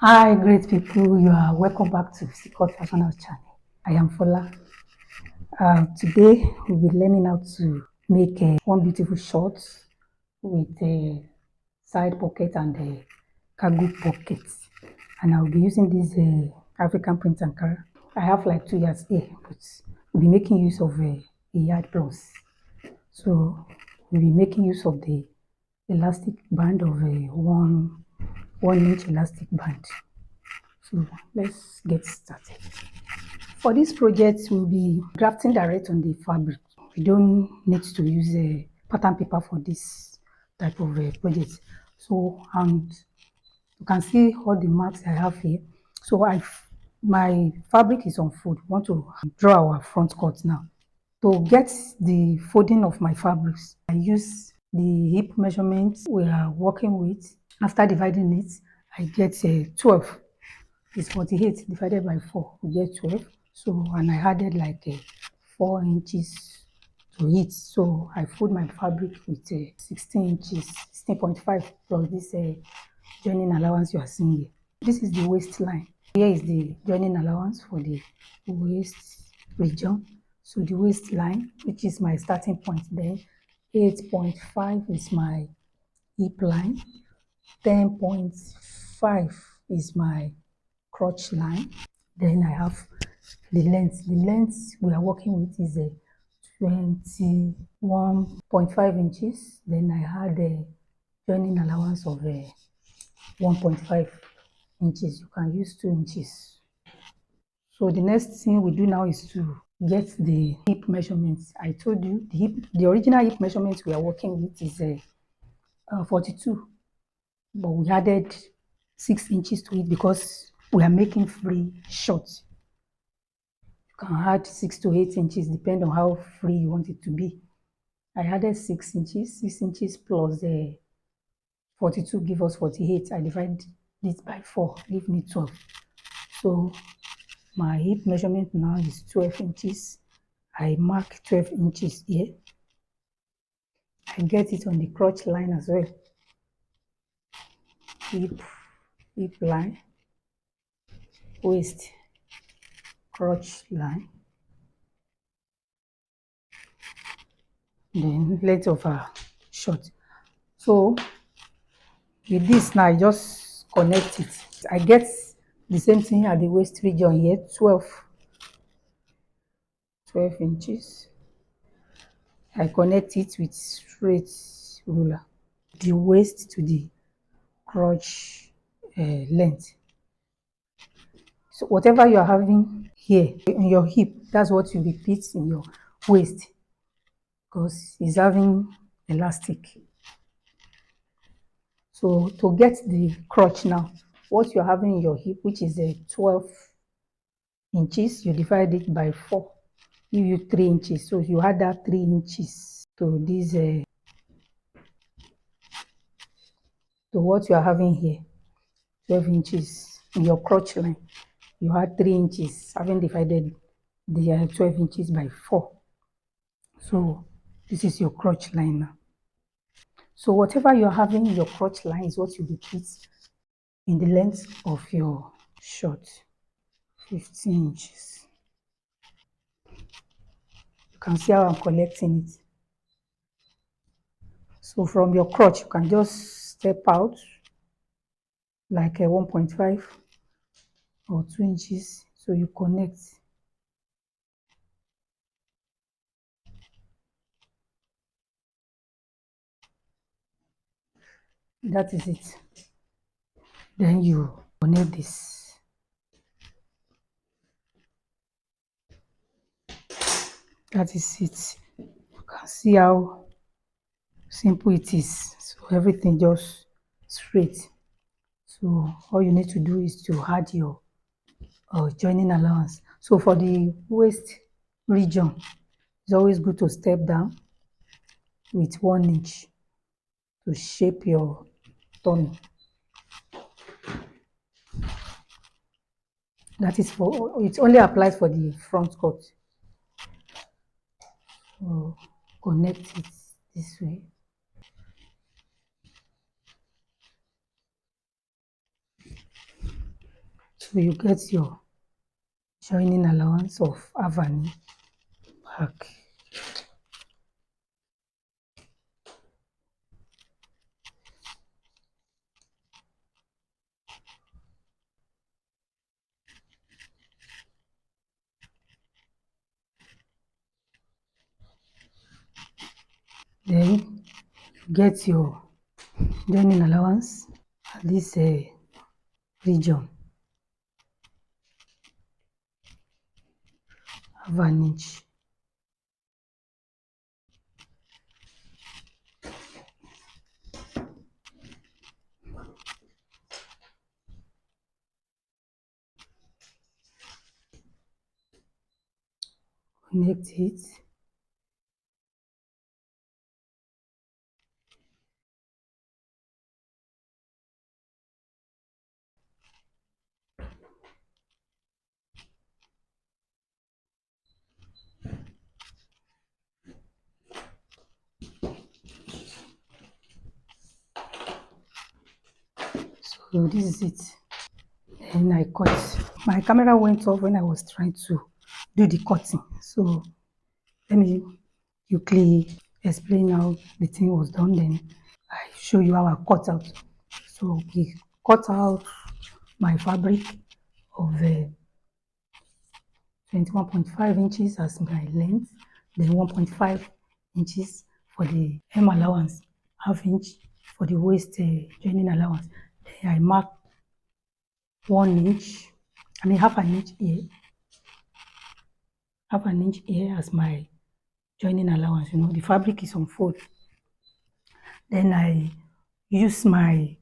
Hi, great people. You are welcome back to Physique Personal channel. I am Fola. Today we'll be learning how to make one beautiful short with a side pocket and a cargo pocket. And I'll be using this African print and color. I have like 2 years here, but we'll be making use of a yard plus. So we'll be making use of the elastic band of a 1 inch elastic band. So let's get started. For this project, we'll be grafting direct on the fabric. We don't need to use a pattern paper for this type of project. So, and you can see all the marks I have here. So my fabric is on fold. We want to draw our front cut now. To get the folding of my fabrics, I use the hip measurement we are working with. After dividing it, I get 12. It's 48 divided by 4, we get 12. So, and I added like 4 inches to it. So I fold my fabric with 16 inches, 16.5 plus this joining allowance you are seeing here. This is the waistline. Here is the joining allowance for the waist region. So the waistline, which is my starting point, then 8.5 is my hip line, 10.5 is my crotch line. Then I have the length. The length we are working with is a 21.5 inches. Then I had a joining allowance of 1.5 inches. You can use 2 inches. So the next thing we do now is to get the hip measurements. I told you the original hip measurements we are working with is 42, but we added 6 inches to it because we are making free shorts. You can add 6 to 8 inches, depending on how free you want it to be. I added 6 inches. 6 inches plus 42 give us 48. I divide this by 4, give me 12. So my hip measurement now is 12 inches. I mark 12 inches here. I get it on the crotch line as well. Hip line, waist, crotch line. Then length of our short. So with this now, I just connect it. I get the same thing at the waist region here, 12 inches. I connect it with straight ruler, the waist to the crotch length. So whatever you are having here in your hip, that's what you repeat in your waist, because it's having elastic. So to get the crotch now, what you're having in your hip, which is a 12 inches, you divide it by 4, give you 3 inches. So you add that 3 inches to this, to what you are having here, 12 inches in your crotch line. You add 3 inches, having divided the 12 inches by 4. So this is your crotch line now. So whatever you're having in your crotch line is what you repeat in the length of your short, 15 inches. You can see how I'm collecting it. So from your crotch, you can just step out like a 1.5 or 2 inches. So you connect. That is it. Then you connect this. That is it. You can see how simple it is. So everything just straight. So all you need to do is to add your joining allowance. So for the waist region, it's always good to step down with 1 inch to shape your tummy. That is for, it only applies for the front cut. So connect it this way. So you get your joining allowance of Avani back. Then get your joining allowance at this region, have an inch. Connect it. So this is it. Then I cut. My camera went off when I was trying to do the cutting. So let me quickly explain how the thing was done. Then I show you how I cut out. So we cut out my fabric of 21.5 inches as my length, then 1.5 inches for the hem allowance, half inch for the waist joining allowance. Then I mark 1 inch, half an inch here, as my joining allowance. The fabric is on fold. Then I use my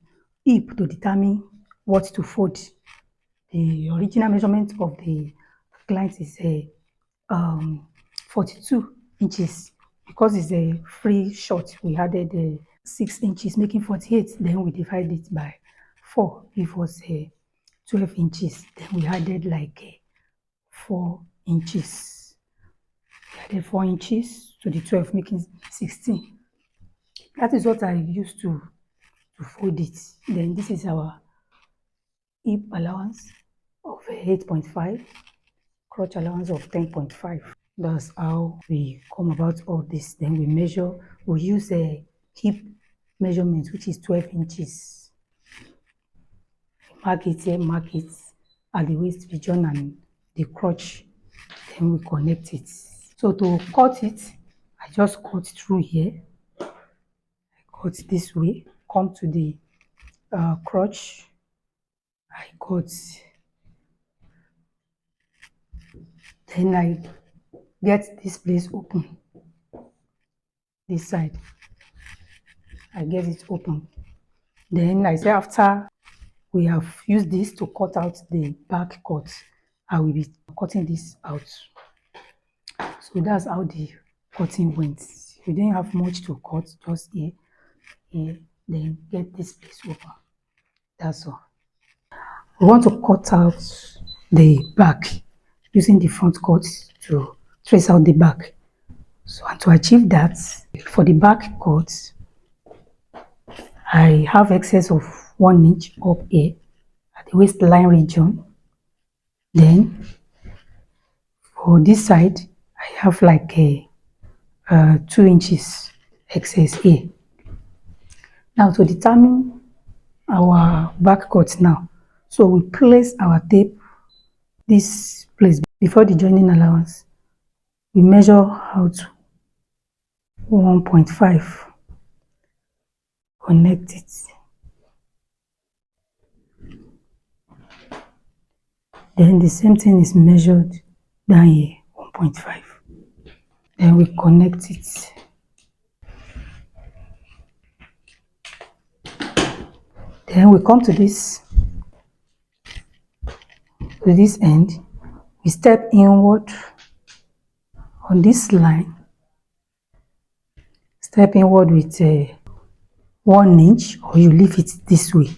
hip to determine what to fold. The original measurement of the client is 42 inches. Because it's a free short, we added 6 inches, making 48. Then we divide it by 4. It was 12 inches. Then we added like 4 inches. We added 4 inches to the 12, making 16. That is what I used to fold it. Then this is our hip allowance of 8.5, crotch allowance of 10.5. That's how we come about all this. Then we measure, we use a hip measurement, which is 12 inches. Mark it here, mark it at the waist region and the crotch. Then we connect it. So to cut it, I just cut through here. I cut this way, come to the crotch. I cut. Then I get this place open. This side, I get it open. Then I say after we have used this to cut out the back cut, I will be cutting this out. So that's how the cutting went. We didn't have much to cut, just here, then get this place open. That's all. We want to cut out the back using the front cut to trace out the back. So, and to achieve that, for the back cut, I have excess of 1 inch up here at the waistline region. Then for this side, I have like a 2 inches excess here. Now to determine our back cut now, so we place our tape this place before the joining allowance. We measure out 1.5, connect it. Then the same thing is measured down here, 1.5. Then we connect it. Then we come to this end. We step inward on this line. Step inward with 1 inch, or you leave it this way.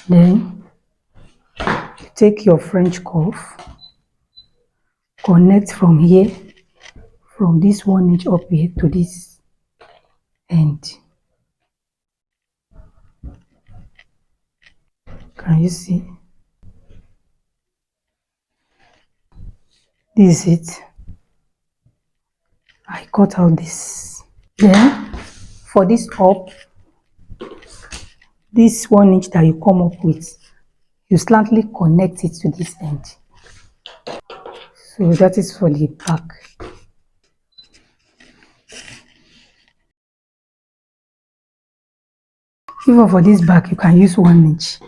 Then you take your French curve, connect from here, from this 1 inch up here to this end. Can you see? This is it. I cut out this. Then for this up, this 1 inch that you come up with, you slightly connect it to this end. So that is for the back. Even for this back, you can use 1 inch.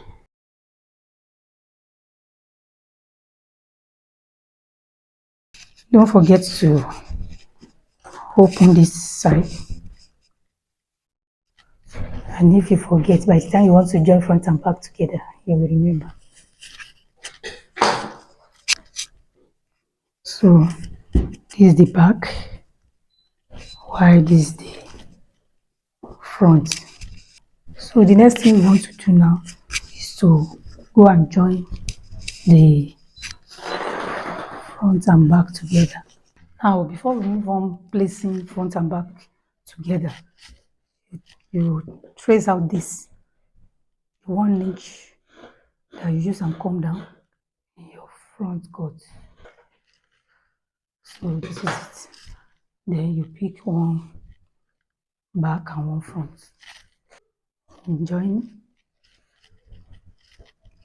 Don't forget to open this side. And if you forget, by the time you want to join front and back together, you will remember. So this is the back, while this is the front. So the next thing we want to do now is to go and join the front and back together. Now, before we move on placing front and back together, you trace out this 1 inch that you use and come down in your front cut. So this is it. Then you pick one back and one front. And join.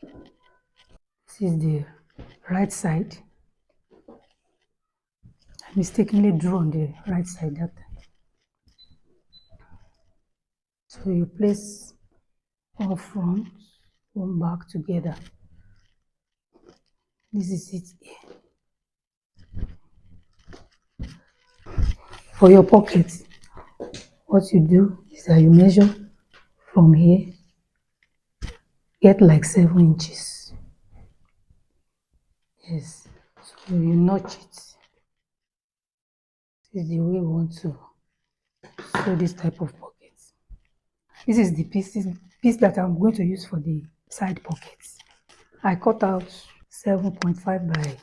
This is the right side. I mistakenly drew on the right side that time. So you place one front, one back together. This is it here. For your pocket, what you do is that you measure from here, get like 7 inches. Yes, so you notch it. This is the way we want to sew this type of pocket. This is the piece that I'm going to use for the side pockets. I cut out 7.5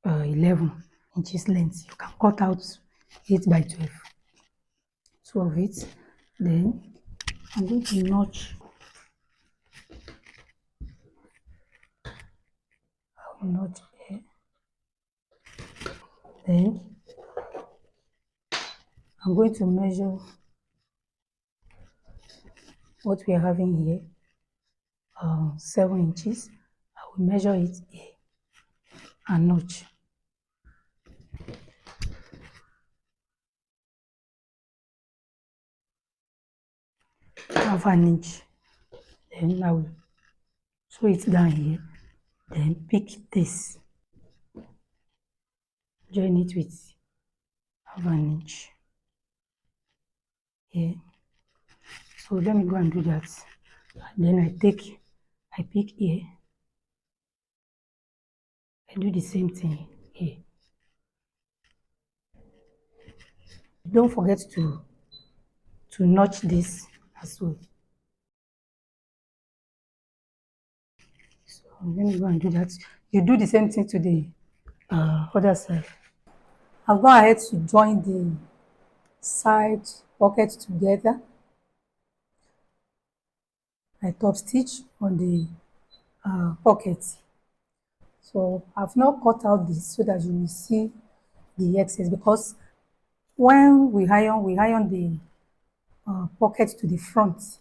by 11 inches length. You can cut out 8 by 12. Two of it. Then I'm going to notch. I will notch here. Then I'm going to measure what we are having here, 7 inches. I will measure it here and notch. Half an inch. Then I will sew it down here. Then pick this, join it with half an inch here. So let me go and do that. Then I pick here. I do the same thing here. Don't forget to notch this as well. So let me go and do that. You do the same thing to the other side. I'll go ahead to join the side pocket together. I top stitch on the pocket. So I've now cut out this so that you will see the excess, because when we iron the pocket to the front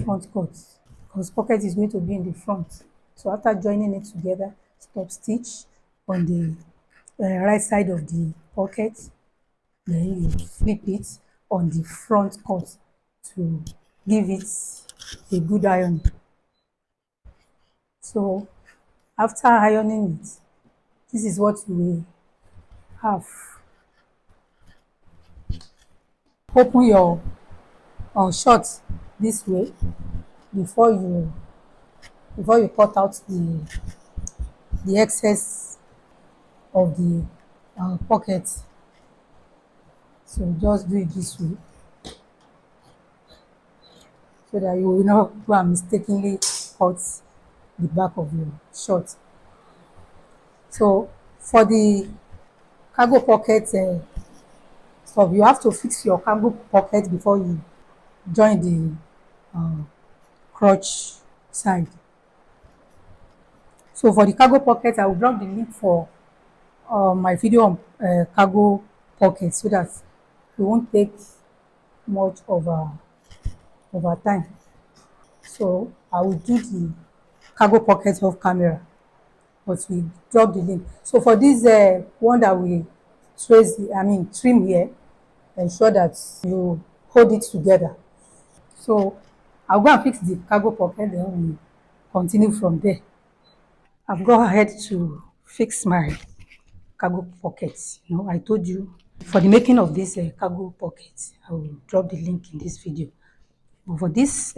cut, because pocket is going to be in the front. So after joining it together, stop stitch on the right side of the pocket, then you flip it on the front cut to give it a good iron. So after ironing it, this is what you will have. Open your short this way before you cut out the excess of the pocket. So just do it this way so that you will not go and mistakenly cut the back of your short. So for the cargo pocket stuff, you have to fix your cargo pocket before you join the crotch side. So for the cargo pocket, I will drop the link for my video on cargo pocket so that it won't take much of our time. So I will do the cargo pocket off camera, but we drop the link. So for this one that we trim here, ensure that you hold it together. So I'll go and fix the cargo pocket, then we continue from there. I've gone ahead to fix my cargo pockets. You know, I told you for the making of this cargo pocket, I will drop the link in this video. But for this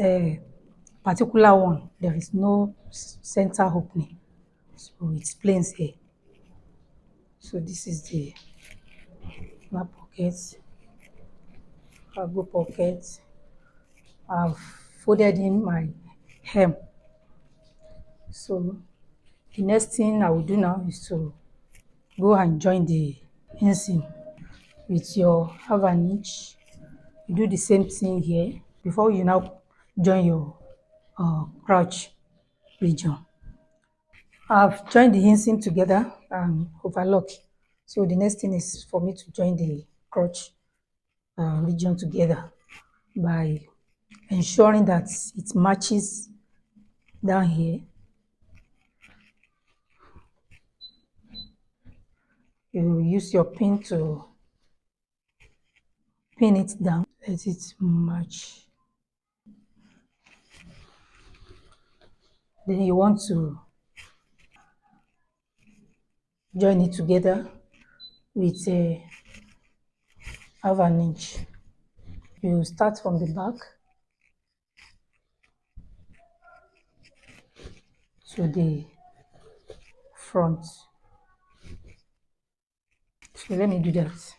particular one, there is no center opening, so it's plain here. So this is the my pocket, cargo pocket. I've folded in my hem. So the next thing I will do now is to go and join the inseam with your half an inch. You do the same thing here before you now join your crotch region. I've joined the inseam together and overlock. So the next thing is for me to join the crotch region together by ensuring that it matches down here. You use your pin to pin it down, let it match. Then you want to join it together with a half an inch. You start from the back to the front. So let me do that.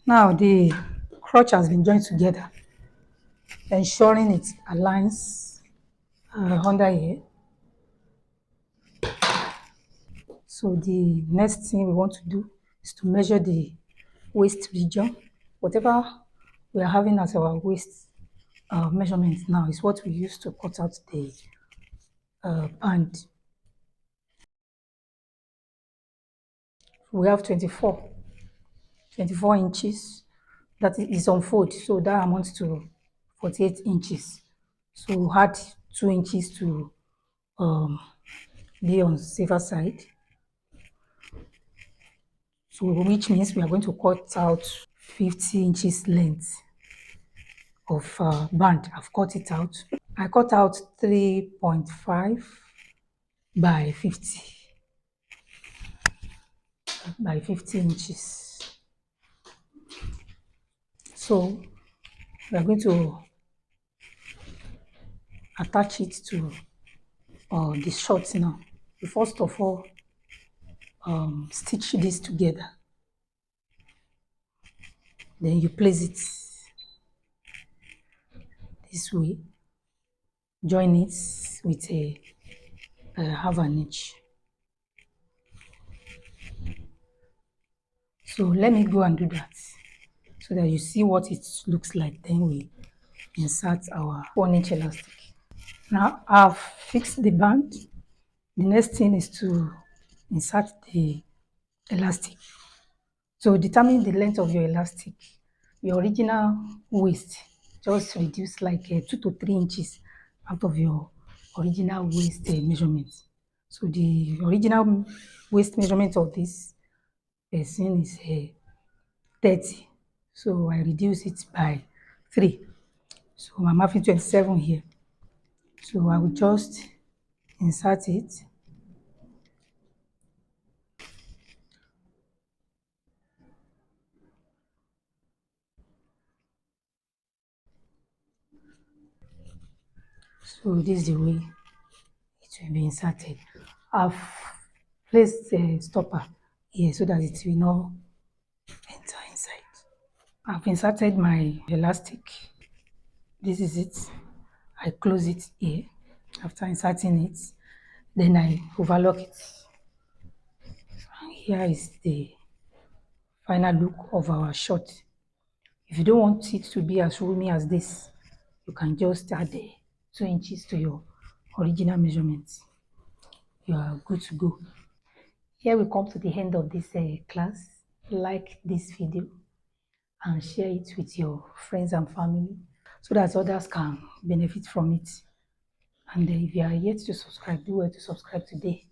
Now the crotch has been joined together, ensuring it aligns under here. So the next thing we want to do is to measure the waist region. Whatever we are having as our waist measurement now is what we use to cut out the band. We have 24 inches that is on fold, so that amounts to 48 inches. So we'll add 2 inches to be on safer side. So which means we are going to cut out 50 inches length of band. I've cut it out. I cut out 3.5 by 50 inches. So we are going to attach it to the shorts now. You first of all stitch this together. Then you place it this way. Join it with a half an inch. So let me go and do that so that you see what it looks like. Then we insert our 1 inch elastic. Now I've fixed the band. The next thing is to insert the elastic. So determine the length of your elastic. Your original waist, just reduce like 2 to 3 inches out of your original waist measurement. So the original waist measurement of this person is 30. So I reduce it by 3. So I'm having 27 here. So I will just insert it. So this is the way it will be inserted. I've placed a stopper here so that it will not enter inside. I've inserted my elastic. This is it. I close it here. After inserting it, then I overlock it. Here is the final look of our short. If you don't want it to be as roomy as this, you can just add 2 inches to your original measurement. you are good to go. Here we come to the end of this class. Like this video and share it with your friends and family so that others can benefit from it. And if you are yet to subscribe, do well to subscribe today.